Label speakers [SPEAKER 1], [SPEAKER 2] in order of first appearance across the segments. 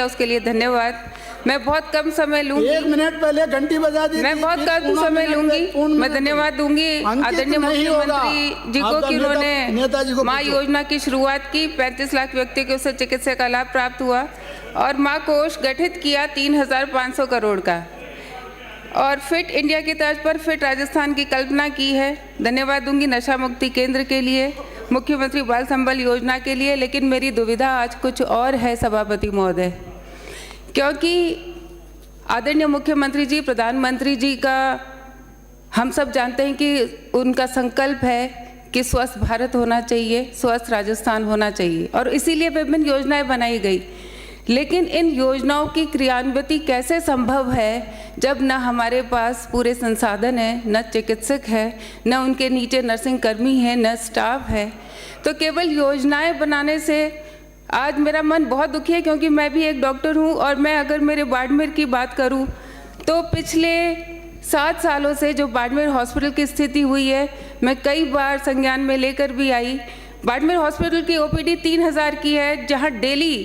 [SPEAKER 1] उसके लिए धन्यवाद। मैं बहुत कम समय लूंगी,
[SPEAKER 2] 1 मिनट पहले घंटी बजा दी।
[SPEAKER 1] मैं बहुत कम समय लूंगी। मैं धन्यवाद दूंगी आदरणीय मुख्यमंत्री जी को कि उन्होंने माँ योजना की शुरुआत की। 35 लाख व्यक्तियों को उससे चिकित्सा का लाभ प्राप्त हुआ और माँ कोष गठित किया 3,500 करोड़ का, और फिट इंडिया की तर्ज पर फिट राजस्थान की कल्पना की है। धन्यवाद दूंगी नशा मुक्ति केंद्र के लिए, मुख्यमंत्री बाल संबल योजना के लिए। लेकिन मेरी दुविधा आज कुछ और है सभापति महोदय, क्योंकि आदरणीय मुख्यमंत्री जी, प्रधानमंत्री जी का हम सब जानते हैं कि उनका संकल्प है कि स्वस्थ भारत होना चाहिए, स्वस्थ राजस्थान होना चाहिए, और इसीलिए विभिन्न योजनाएं बनाई गई। लेकिन इन योजनाओं की क्रियान्विति कैसे संभव है जब न हमारे पास पूरे संसाधन है, न चिकित्सक है, न उनके नीचे नर्सिंग कर्मी है, न स्टाफ है। तो केवल योजनाएं बनाने से आज मेरा मन बहुत दुखी है, क्योंकि मैं भी एक डॉक्टर हूं, और मैं अगर मेरे बाड़मेर की बात करूं तो पिछले 7 सालों से जो बाड़मेर हॉस्पिटल की स्थिति हुई है, मैं कई बार संज्ञान में लेकर भी आई। बाड़मेर हॉस्पिटल की ओपीडी 3,000 की है, जहां डेली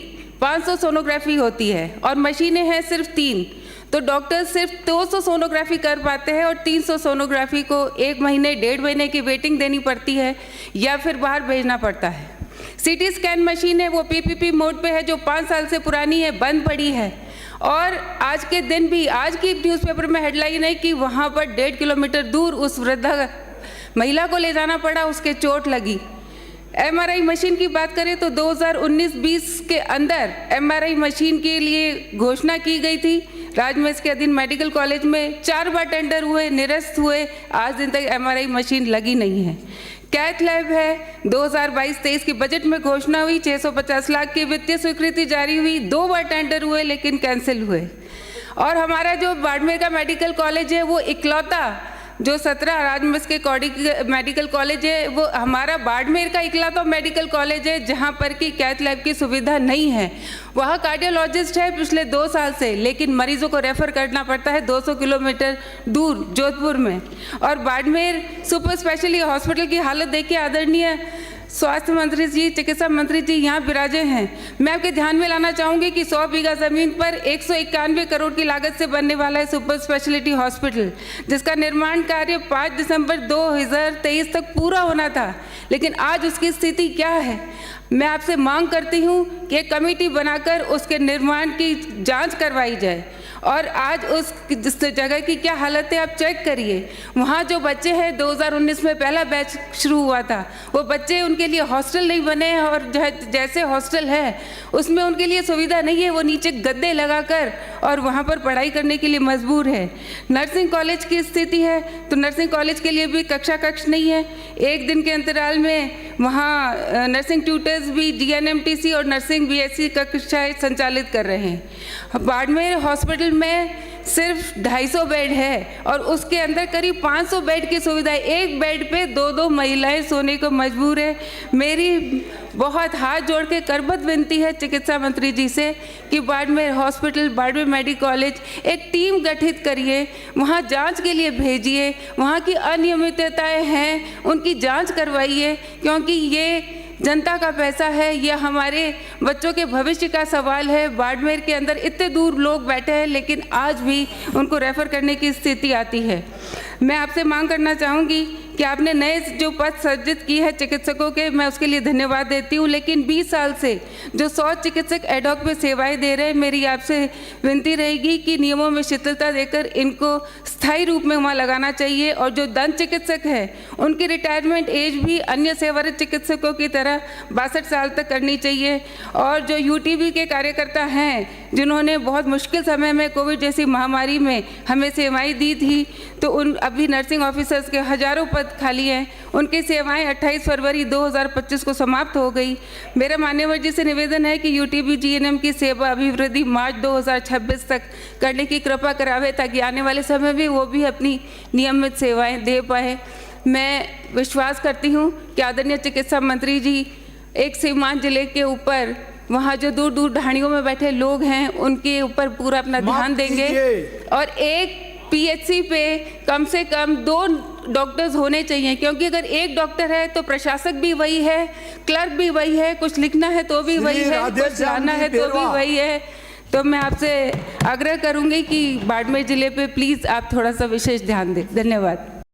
[SPEAKER 1] 500 सोनोग्राफी होती है और मशीनें हैं सिर्फ 3। तो डॉक्टर सिर्फ 200 सोनोग्राफी कर पाते हैं और 300 सोनोग्राफी को 1 महीने 1.5 महीने की वेटिंग देनी पड़ती है या फिर बाहर भेजना पड़ता है। सीटी स्कैन मशीन है, वो पीपीपी मोड पे है, जो 5 साल से पुरानी है, बंद पड़ी है। और आज के दिन भी, आज की न्यूज़पेपर में हेडलाइन है कि वहाँ पर 1.5 किलोमीटर दूर उस वृद्धा महिला को ले जाना पड़ा, उसके चोट लगी। एमआरआई मशीन की बात करें तो 2019-20 के अंदर एमआरआई मशीन के लिए घोषणा की गई थी। राजमेश के अधीन मेडिकल कॉलेज में 4 बार टेंडर हुए, निरस्त हुए, आज दिन तक एमआरआई मशीन लगी नहीं है। कैथ लैब है, 2022-23 की बजट में घोषणा हुई, 650 लाख की वित्तीय स्वीकृति जारी हुई, 2 बार टेंडर हुए लेकिन कैंसिल हुए। और हमारा जो बाड़मेर का मेडिकल कॉलेज है, वो इकलौता जो 17 राजमेश के मेडिकल कॉलेज है, वो हमारा बाड़मेर का इकलौता मेडिकल कॉलेज है जहाँ पर कि कैथ लैब की सुविधा नहीं है। वहाँ कार्डियोलॉजिस्ट है पिछले 2 साल से, लेकिन मरीजों को रेफर करना पड़ता है 200 किलोमीटर दूर जोधपुर में। और बाड़मेर सुपर स्पेशलिटी हॉस्पिटल की हालत देखिए। आदरणीय स्वास्थ्य मंत्री जी, चिकित्सा मंत्री जी यहाँ विराजे हैं। मैं आपके ध्यान में लाना चाहूँगी कि 100 बीघा ज़मीन पर 191 करोड़ की लागत से बनने वाला है सुपर स्पेशलिटी हॉस्पिटल, जिसका निर्माण कार्य 5 दिसंबर 2023 तक पूरा होना था। लेकिन आज उसकी स्थिति क्या है? मैं आपसे मांग करती हूँ कि एक कमेटी बनाकर उसके निर्माण की जांच करवाई जाए, और आज उस जगह की क्या हालत है आप चेक करिए। वहाँ जो बच्चे हैं, 2019 में पहला बैच शुरू हुआ था, वो बच्चे, उनके लिए हॉस्टल नहीं बने हैं, और जैसे हॉस्टल है उसमें उनके लिए सुविधा नहीं है, वो नीचे गद्दे लगाकर और वहाँ पर पढ़ाई करने के लिए मजबूर है। नर्सिंग कॉलेज की स्थिति है तो नर्सिंग कॉलेज के लिए भी कक्ष नहीं है। 1 दिन के अंतराल में वहाँ नर्सिंग ट्यूटर्स भी जीएनएमटीसी और नर्सिंग बीएससी कक्षाएं संचालित कर रहे हैं। बाड़मेर हॉस्पिटल में सिर्फ 250 बेड है और उसके अंदर करीब 500 बेड की सुविधा है। एक बेड पे 2-2 महिलाएं सोने को मजबूर है। मेरी बहुत हाथ जोड़ के करबद्ध विनती है चिकित्सा मंत्री जी से कि Barmer hospital, Barmer medical college एक टीम गठित करिए, वहाँ जांच के लिए भेजिए, वहाँ की अनियमितताएं हैं उनकी जांच करवाइए, क्योंकि ये जनता का पैसा है, यह हमारे बच्चों के भविष्य का सवाल है। बाड़मेर के अंदर इतने दूर लोग बैठे हैं लेकिन आज भी उनको रेफ़र करने की स्थिति आती है। मैं आपसे मांग करना चाहूँगी कि आपने नए जो पद सृजित की है चिकित्सकों के, मैं उसके लिए धन्यवाद देती हूँ। लेकिन 20 साल से जो 100 चिकित्सक एडॉक पे सेवाएं दे रहे हैं, मेरी आपसे विनती रहेगी कि नियमों में शिथिलता देकर इनको स्थायी रूप में वहाँ लगाना चाहिए। और जो दंत चिकित्सक है उनकी रिटायरमेंट एज भी अन्य सेवारत चिकित्सकों की तरह 62 साल तक करनी चाहिए। और जो यूटीबी के कार्यकर्ता हैं जिन्होंने बहुत मुश्किल समय में कोविड जैसी महामारी में हमें सेवाएं दी थी, तो उन अभी नर्सिंग ऑफिसर्स के हजारों पद खाली हैं, उनकी सेवाएं 28 फरवरी 2025 को समाप्त हो गई। मेरा मान्यवर जी से निवेदन है कि यूटीबी जीएनएम की सेवा अभिवृद्धि मार्च 2026 तक करने की कृपा करावे, ताकि आने वाले समय में वो भी अपनी नियमित सेवाएं दे पाए। मैं विश्वास करती हूँ कि आदरणीय चिकित्सा मंत्री जी एक सीमांत जिले के ऊपर, वहाँ जो दूर दूर ढाणियों में बैठे लोग हैं उनके ऊपर पूरा अपना ध्यान देंगे, और एक पीएचसी पे कम से कम 2 डॉक्टर्स होने चाहिए, क्योंकि अगर एक डॉक्टर है तो प्रशासक भी वही है, क्लर्क भी वही है, कुछ लिखना है तो भी वही है, कुछ लाना है तो भी वही है। तो मैं आपसे आग्रह करूंगी कि बाड़मेर जिले पे प्लीज़ आप थोड़ा सा विशेष ध्यान दें। धन्यवाद।